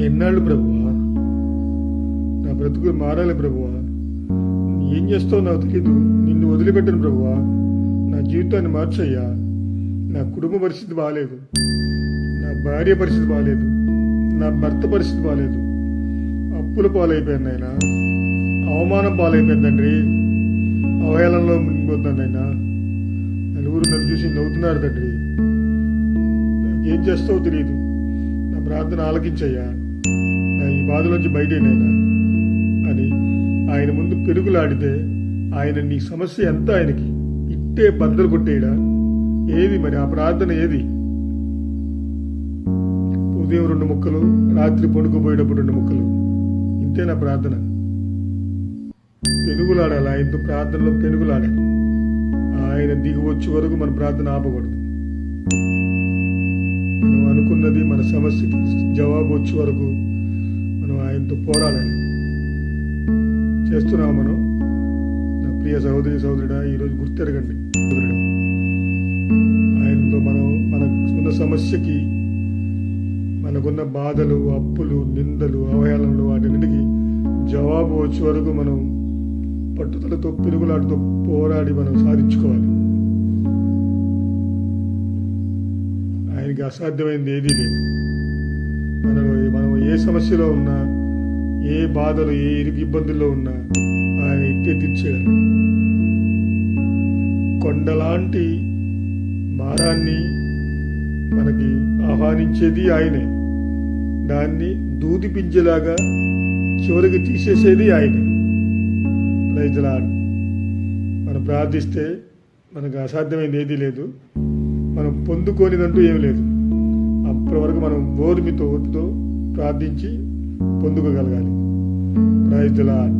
ఎన్నాళ్ళు ప్రభువా? నా బ్రతుకు మారాలి ప్రభువా. ఏం చేస్తావు నాకు తెలీదు. నిన్ను వదిలిపెట్టను ప్రభువా. నా జీవితాన్ని మార్చయ్యా. నా కుటుంబ పరిస్థితి బాగాలేదు, నా భార్య పరిస్థితి బాగాలేదు, నా భర్త పరిస్థితి బాగాలేదు. అప్పుల పాలైపోయింది ఆయన, అవమానం పాలైపోయింది తండ్రి, అవహేళనలో మునిగిపోతున్నాను ఆయన. నలుగురు నన్ను చూసి నవ్వుతున్నారు తండ్రి. నాకేం చేస్తావో తెలియదు. నా ప్రార్థన ఆలకించయ్యా. నా ఈ బాధలోంచి బయటేనైనా అని ఆయన ముందు పెరుగులాడితే ఆయన నీ సమస్య ఎంత ఆయనకి ఇట్టే బద్దలు కొట్టేయడా? ఏది మరి ఆ ప్రార్థన ఏది? ఉదయం 2 ముక్కలు, రాత్రి పడుకోపోయేటప్పుడు 2 ముక్కలు, ఇంతే నా ప్రార్థన. పెనుగులాడాలి ఆయనతో, ప్రార్థనలో పెనుగులాడాలి. ఆయన దిగి వచ్చే వరకు మన ప్రార్థన ఆపకూడదు. మనం అనుకున్నది, మన సమస్యకి జవాబు వచ్చే వరకు మనం ఆయనతో పోరాడాలి. చేస్తున్నాం మనం. నా ప్రియ సహోదరి సహోదరుడా, ఈరోజు గుర్తెరగండి. ఆయనతో మనం మనకున్న సమస్యకి, మనకున్న బాధలు, అప్పులు, నిందలు, అవహేళనలు, వాటిన్నిటికీ జవాబు వచ్చే వరకు మనం పట్టుదలతో, పెరుగులాటతో పోరాడి మనం సాధించుకోవాలి. ఆయనకి అసాధ్యమైనది ఏదీ లేదు. మనం ఏ సమస్యలో ఉన్నా, ఏ బాధలు, ఏ ఇబ్బందుల్లో ఉన్నా ఆయన ఇట్టే తీర్చేయగలరు. కొండలాంటి భారాన్ని మనకి ఆహ్వానించేది ఆయనే. దాన్ని దూదిపించేలాగా చివరికి తీసేసేది ఆయనే. Praise the Lord. మనం ప్రార్థిస్తే మనకు అసాధ్యమైనది ఏదీ లేదు. మనం పొందుకోనిదంటూ ఏమీ లేదు. అప్పటి వరకు మనం ఓర్పుతో ప్రార్థించి పొందుకోగలగాలి. Praise the lord.